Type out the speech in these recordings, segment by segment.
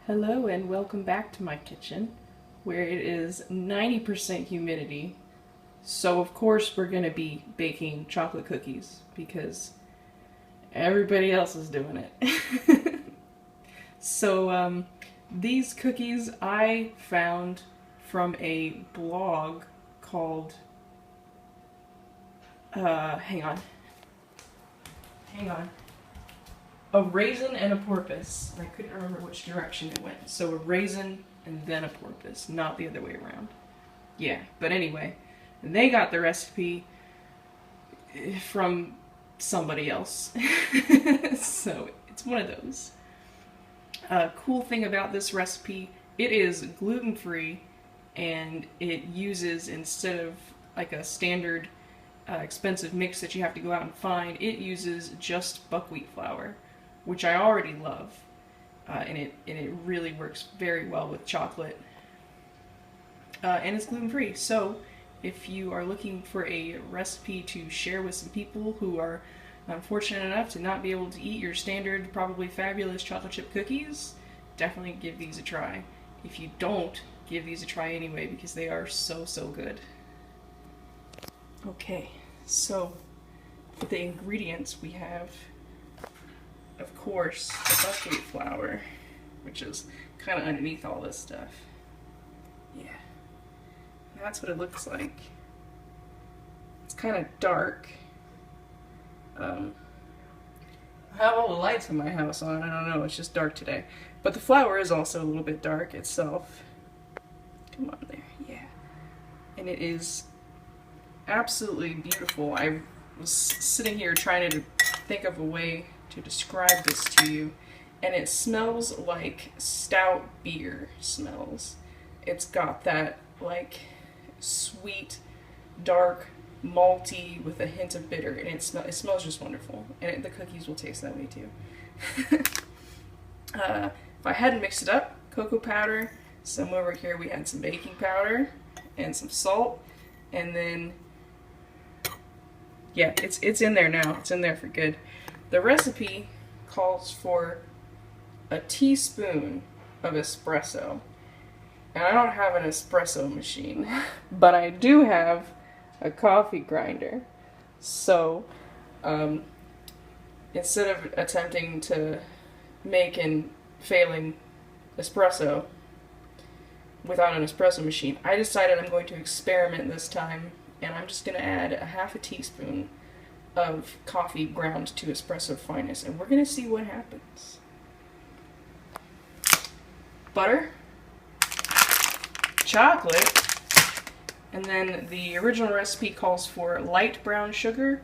Hello and welcome back to my kitchen, where it is 90% humidity. So of course we're going to be baking chocolate cookies because everybody else is doing it. So these cookies I found from a blog called hang on. A raisin and a porpoise. I couldn't remember which direction it went. So a raisin and then a porpoise, not the other way around. Yeah, but anyway, they got the recipe from somebody else. So it's one of those. Cool thing about this recipe, it is gluten-free and it uses, instead of like a standard expensive mix that you have to go out and find, it uses just buckwheat flour, which I already love, and it really works very well with chocolate, and it's gluten-free. So if you are looking for a recipe to share with some people who are unfortunate enough to not be able to eat your standard, probably fabulous chocolate chip cookies, definitely give these a try. If you don't, give these a try anyway because they are so good. Okay, so for the ingredients we have, of course, the buckwheat flour, which is kind of underneath all this stuff. Yeah, that's what it looks like. It's kind of dark. I have all the lights in my house on. I don't know, it's just dark today. But the flour is also a little bit dark itself. Come on there, yeah. And it is absolutely beautiful. I was sitting here trying to think of a way to describe this to you, and it smells like stout beer smells. It's got that like sweet, dark, malty with a hint of bitter, and it smells just wonderful, and the cookies will taste that way too. If I hadn't mixed it up, cocoa powder, some over here we had some baking powder and some salt, and then yeah, it's in there now. It's in there for good. The recipe calls for a teaspoon of espresso. And I don't have an espresso machine, but I do have a coffee grinder. So instead of attempting to make and failing espresso without an espresso machine, I decided I'm going to experiment this time, and I'm just going to add a half a teaspoon of coffee ground to espresso fineness, and we're going to see what happens. Butter, chocolate, and then the original recipe calls for light brown sugar.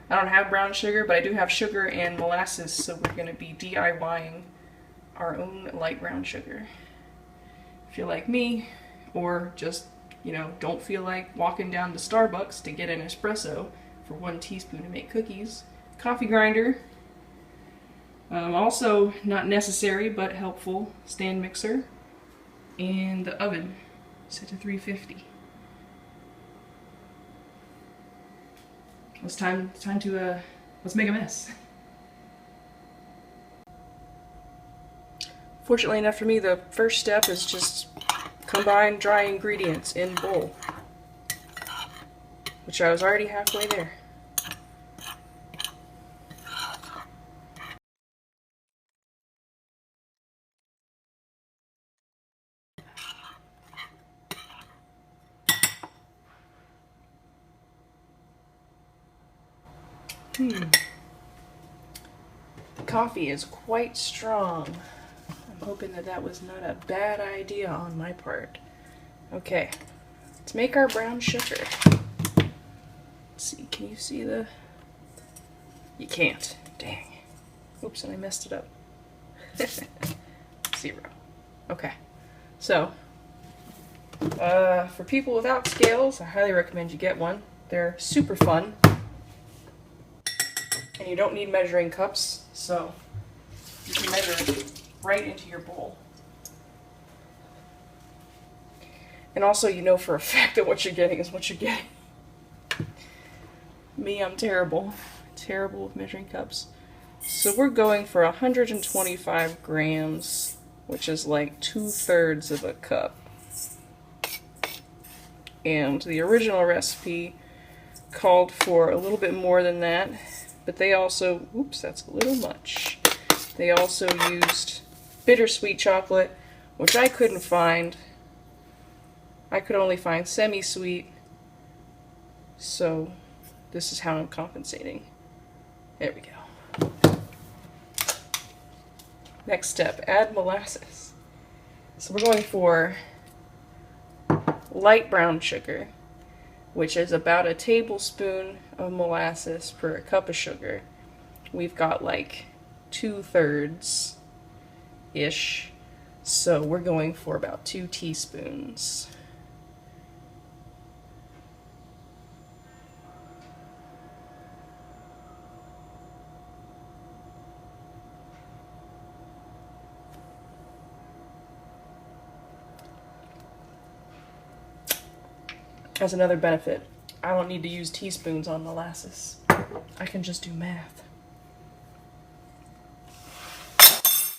I don't have brown sugar, but I do have sugar and molasses, so we're going to be DIYing our own light brown sugar. If you're like me, or just, you know, don't feel like walking down to Starbucks to get an espresso for 1 teaspoon to make cookies, coffee grinder, also not necessary but helpful, stand mixer, and the oven set to 350. It's time to let's make a mess. Fortunately enough for me, the first step is just combine dry ingredients in bowl, which I was already halfway there. The coffee is quite strong. I'm hoping that was not a bad idea on my part. Okay, let's make our brown sugar. Let's see, can you see the... You can't. Dang. Oops, and I messed it up. 0. Okay, so for people without scales, I highly recommend you get one. They're super fun. And you don't need measuring cups, so you can measure right into your bowl. And also, you know for a fact that what you're getting is what you're getting. Me, I'm terrible. Terrible with measuring cups. So we're going for 125 grams which is like 2/3 of a cup. And the original recipe called for a little bit more than that, but they also, oops, that's a little much. They also used bittersweet chocolate, which I couldn't find. I could only find semi-sweet, so this is how I'm compensating. There we go. Next step, add molasses. So we're going for light brown sugar, which is about a tablespoon of molasses per a cup of sugar. We've got like 2/3-ish, so we're going for about 2 teaspoons. As another benefit, I don't need to use teaspoons on molasses. I can just do math.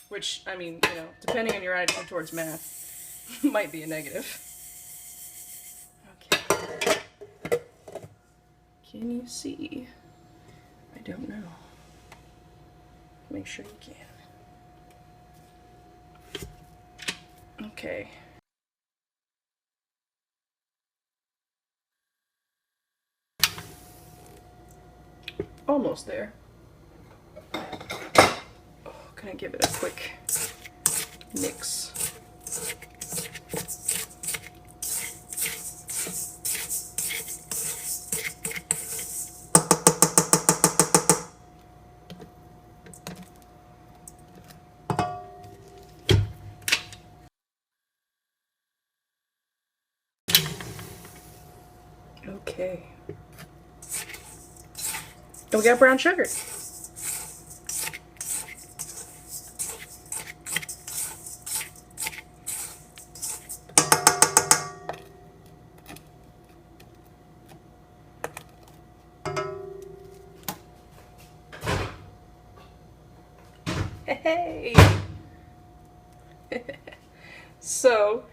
Which, I mean, you know, depending on your attitude towards math, might be a negative. Okay. Can you see? I don't know. Make sure you can. Okay. Almost there. Oh, can I give it a quick mix? Okay. And we got brown sugar. Hey! So,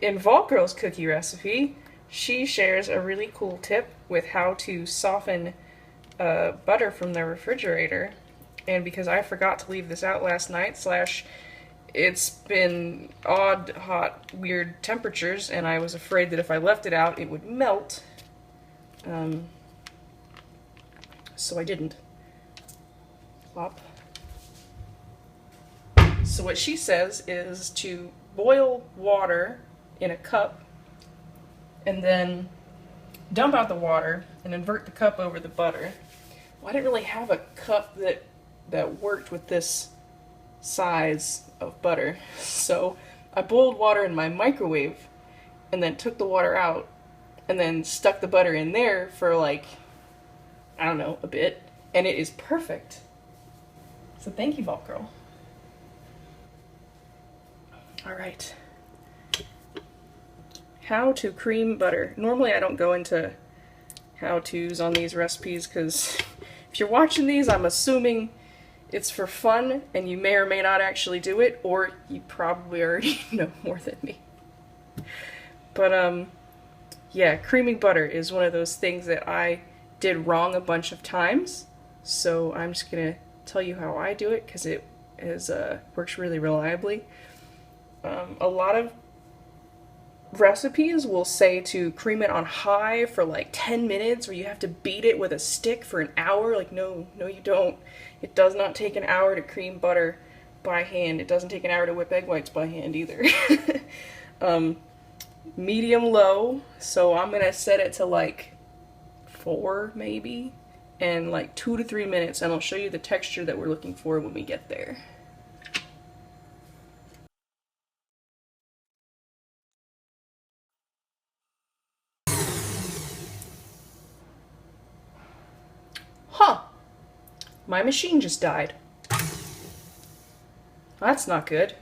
in Volkro's cookie recipe, she shares a really cool tip with how to soften butter from the refrigerator. And because I forgot to leave this out last night, it's been odd, hot, weird temperatures, and I was afraid that if I left it out, it would melt. So I didn't. Plop. So what she says is to boil water in a cup and then dump out the water and invert the cup over the butter. Well, I didn't really have a cup that worked with this size of butter, so I boiled water in my microwave and then took the water out and then stuck the butter in there for like, I don't know, a bit, and it is perfect. So thank you, Volkro. All right. How to cream butter. Normally I don't go into how-tos on these recipes because if you're watching these, I'm assuming it's for fun and you may or may not actually do it, or you probably already know more than me. But yeah, creaming butter is one of those things that I did wrong a bunch of times, so I'm just gonna tell you how I do it because it works really reliably. A lot of recipes will say to cream it on high for like 10 minutes, or you have to beat it with a stick for an hour. Like, no, you don't. It does not take an hour to cream butter by hand. It doesn't take an hour to whip egg whites by hand either. Medium low, so I'm gonna set it to like 4 maybe, and like 2 to 3 minutes, and I'll show you the texture that we're looking for when we get there. Huh. My machine just died. That's not good.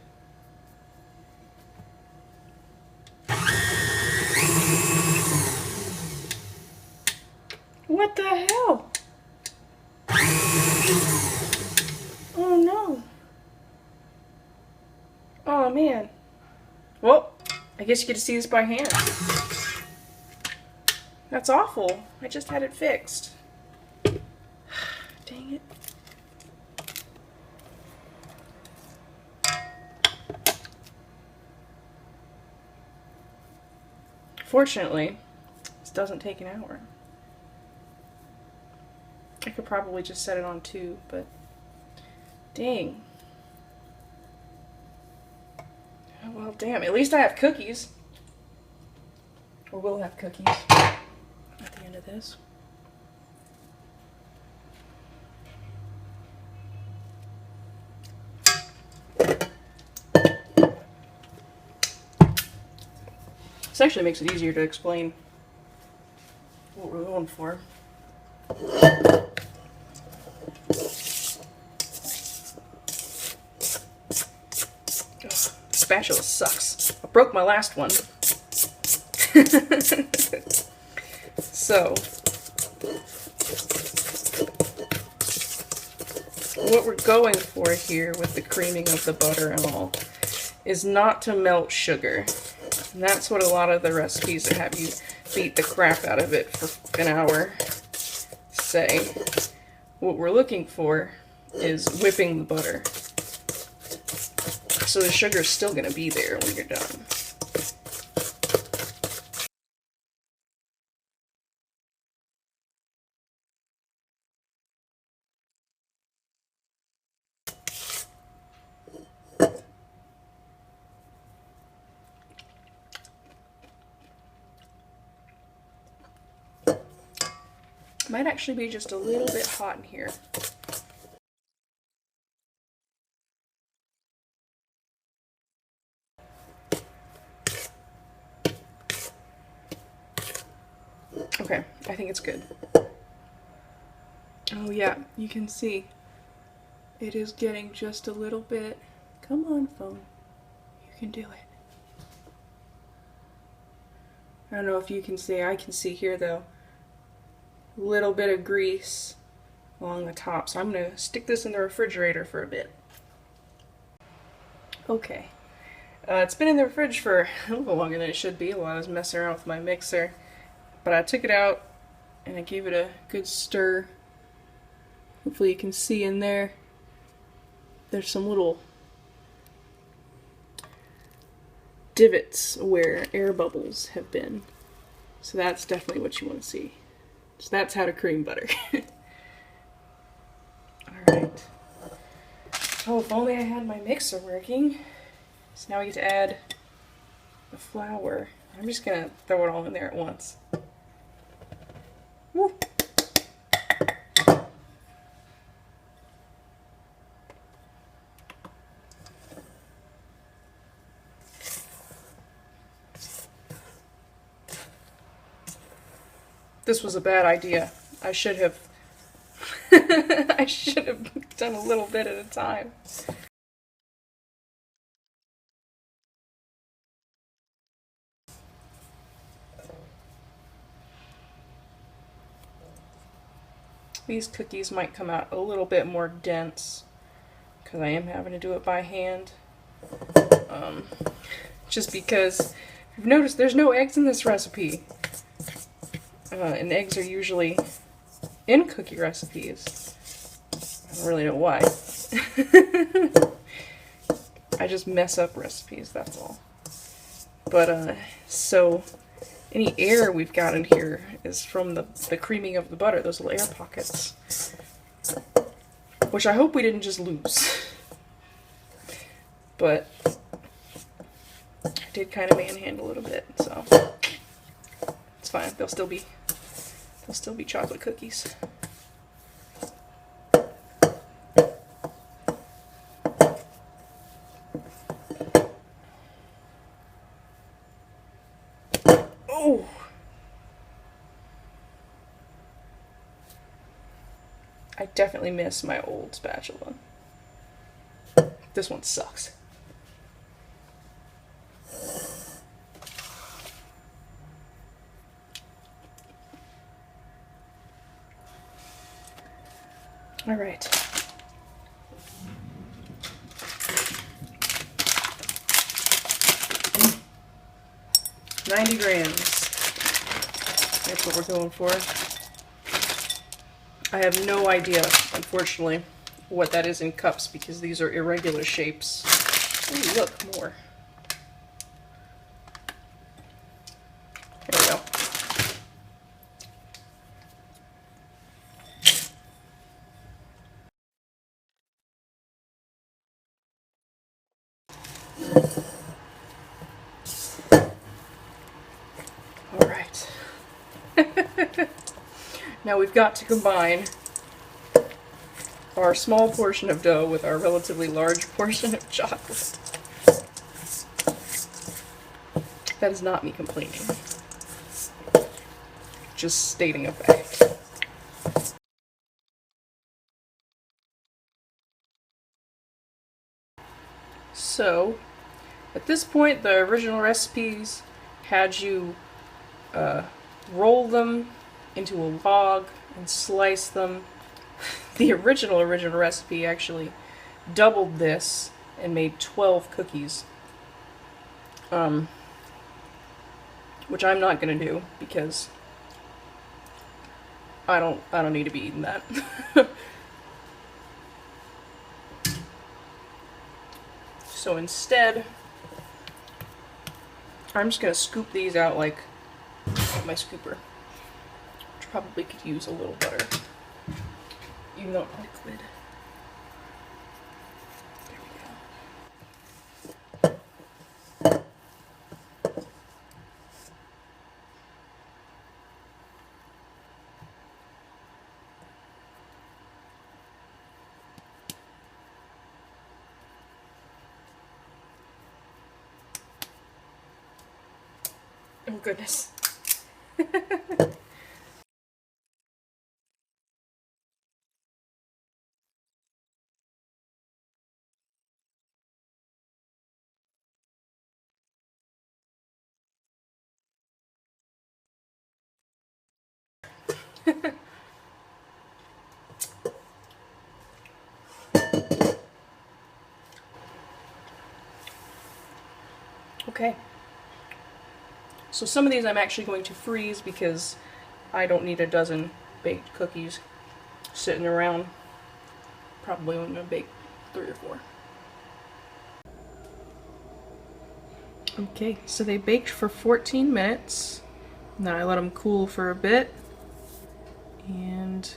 What the hell? Oh no. guess you get to see this by hand. That's awful. I just had it fixed. Dang it. Fortunately, this doesn't take an hour. I could probably just set it on 2, but dang. Oh, well, damn. At least I have cookies. Or will have cookies at the end of this. This actually makes it easier to explain what we're going for. Spatula sucks. I broke my last one. So, what we're going for here with the creaming of the butter and all is not to melt sugar. And that's what a lot of the recipes that have you beat the crap out of it for an hour say. What we're looking for is whipping the butter. So the sugar's still going to be there when you're done. Might actually be just a little bit hot in here. Okay, I think it's good. Oh yeah, you can see it is getting just a little bit. Come on, phone. You can do it. I don't know if you can see. I can see here though. A little bit of grease along the top. So I'm going to stick this in the refrigerator for a bit. Okay. It's been in the fridge for a little longer than it should be while I was messing around with my mixer. But I took it out and I gave it a good stir. Hopefully you can see in there. There's some little divots where air bubbles have been. So that's definitely what you want to see. So that's how to cream butter. Alright. Oh, if only I had my mixer working. So now we get to add the flour. I'm just going to throw it all in there at once. Woo. This was a bad idea. I should have I should have done a little bit at a time. These cookies might come out a little bit more dense because I am having to do it by hand. Just because you've noticed there's no eggs in this recipe. And eggs are usually in cookie recipes. I don't really know why. I just mess up recipes, that's all. But, so any air we've got in here is from the creaming of the butter, those little air pockets. Which I hope we didn't just lose. But I did kind of manhandle it a bit, so it's fine. They'll still be chocolate cookies. Oh! I definitely miss my old spatula. This one sucks. All right. 90 grams. That's what we're going for. I have no idea, unfortunately, what that is in cups because these are irregular shapes. Ooh, look, more. There we go. All right. Now we've got to combine our small portion of dough with our relatively large portion of chocolate. That is not me complaining. Just stating a fact. So, at this point, the original recipes had you roll them into a log and slice them. The original recipe actually doubled this and made 12 cookies. Which I'm not gonna do because I don't need to be eating that. So instead, I'm just gonna scoop these out like my scooper, which probably could use a little butter, even though it's liquid. There we go. Oh goodness. Okay. So some of these I'm actually going to freeze because I don't need a dozen baked cookies sitting around. Probably only going to bake 3 or 4. Okay, so they baked for 14 minutes. And then I let them cool for a bit. And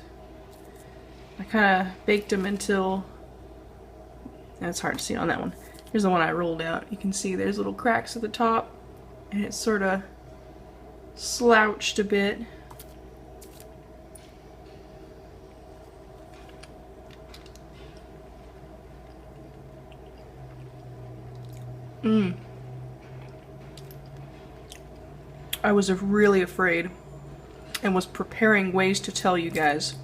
I kind of baked them until... It's hard to see on that one. Here's the one I rolled out. You can see there's little cracks at the top. And it's sort of slouched a bit. I was really afraid and was preparing ways to tell you guys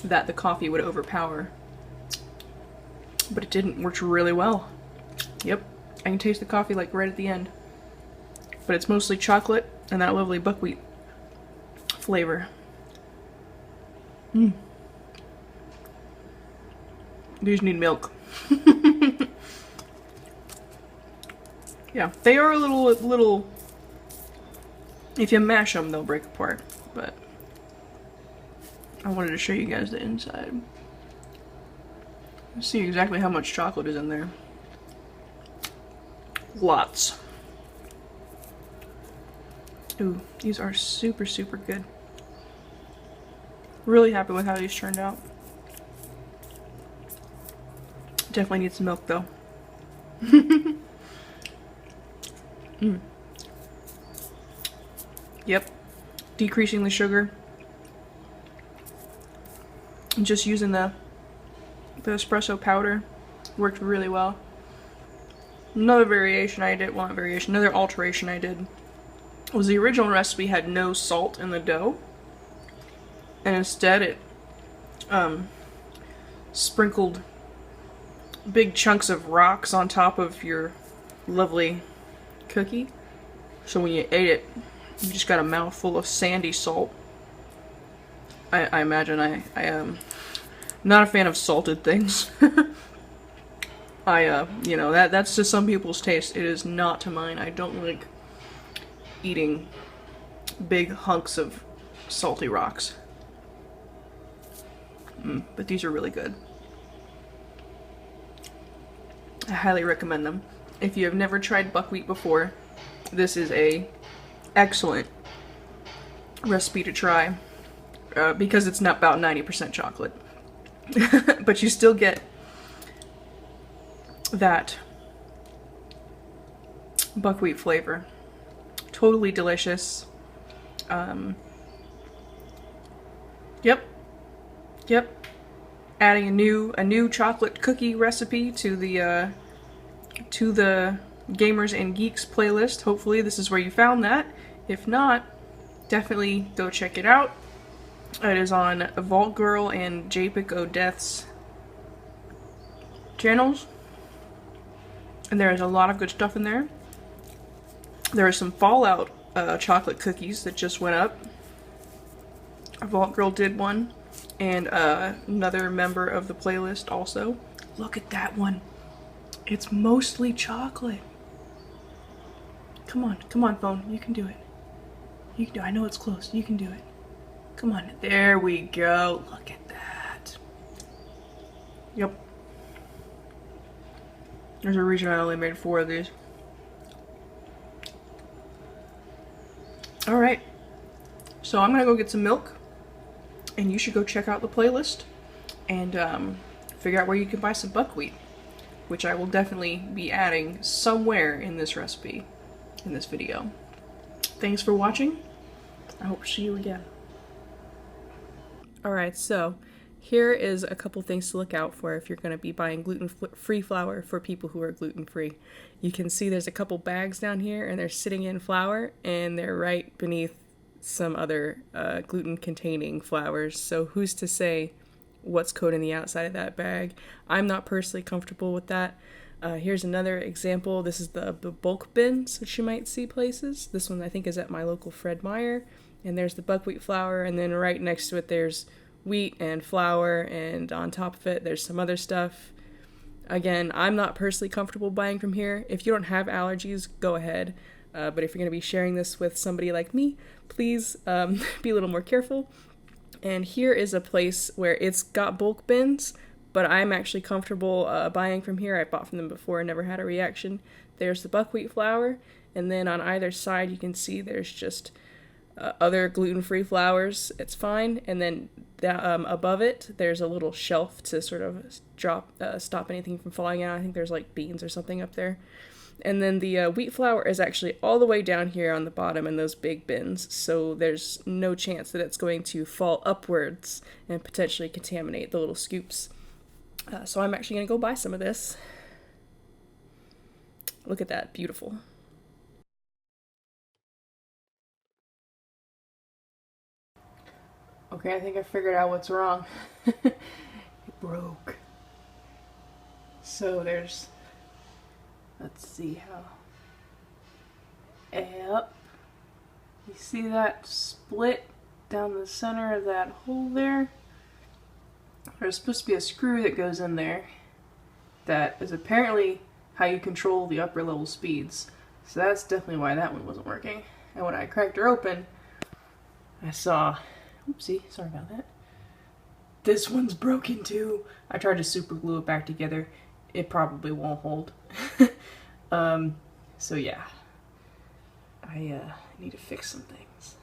that the coffee would overpower. But it didn't. Worked really well. Yep, I can taste the coffee like right at the end. But it's mostly chocolate and that lovely buckwheat flavor. These need milk. Yeah, they are a little, if you mash them, they'll break apart, but I wanted to show you guys the inside. See exactly how much chocolate is in there. Lots. Ooh, these are super, super good. Really happy with how these turned out. Definitely need some milk though. Yep. Decreasing the sugar. And just using the espresso powder worked really well. Another variation I did, well not variation, another alteration I did was the original recipe had no salt in the dough. And instead it sprinkled big chunks of rocks on top of your lovely cookie. So when you ate it, you just got a mouthful of sandy salt. I imagine I am not a fan of salted things. You know, that's just some people's taste. It is not to mine. I don't like eating big hunks of salty rocks. But these are really good. I highly recommend them. If you have never tried buckwheat before, this is a excellent recipe to try because it's not about 90% chocolate. But you still get that buckwheat flavor. Totally delicious. Yep. Adding a new chocolate cookie recipe to the Gamers and Geeks playlist. Hopefully this is where you found that. If not, definitely go check it out. It is on Vault Girl and Japik O'Death's channels. And there is a lot of good stuff in there. There are some Fallout chocolate cookies that just went up. Vault Girl did one. And another member of the playlist also. Look at that one. It's mostly chocolate. Come on, phone. You can do it. You can do it. I know it's close. You can do it. Come on. There we go. Look at that. Yep. There's a reason I only made 4 of these. Alright. So I'm gonna go get some milk. And you should go check out the playlist. And figure out where you can buy some buckwheat. Which I will definitely be adding somewhere in this recipe. In this video. Thanks for watching. I hope to see you again. Alright, so here is a couple things to look out for if you're going to be buying gluten-free flour for people who are gluten-free. You can see there's a couple bags down here and they're sitting in flour and they're right beneath some other gluten-containing flours. So who's to say what's coating the outside of that bag? I'm not personally comfortable with that. Here's another example. This is the bulk bins, which you might see places. This one I think is at my local Fred Meyer. And there's the buckwheat flour, and then right next to it there's wheat and flour, and on top of it there's some other stuff. Again, I'm not personally comfortable buying from here. If you don't have allergies, go ahead. But if you're going to be sharing this with somebody like me, please be a little more careful. And here is a place where it's got bulk bins, but I'm actually comfortable buying from here. I bought from them before and never had a reaction. There's the buckwheat flour, and then on either side you can see there's just other gluten-free flours. It's fine. And then above it there's a little shelf to sort of stop anything from falling out. I think there's like beans or something up there. And then the wheat flour is actually all the way down here on the bottom in those big bins, so there's no chance that it's going to fall upwards and potentially contaminate the little scoops. So I'm actually going to go buy some of this. Look at that, beautiful. Okay, I think I figured out what's wrong. It broke. So there's... Let's see how... Yep. You see that split down the center of that hole there? There's supposed to be a screw that goes in there that is apparently how you control the upper level speeds. So that's definitely why that one wasn't working. And when I cracked her open, I saw... Oopsie, sorry about that. This one's broken too. I tried to super glue it back together. It probably won't hold. So yeah, I need to fix some things.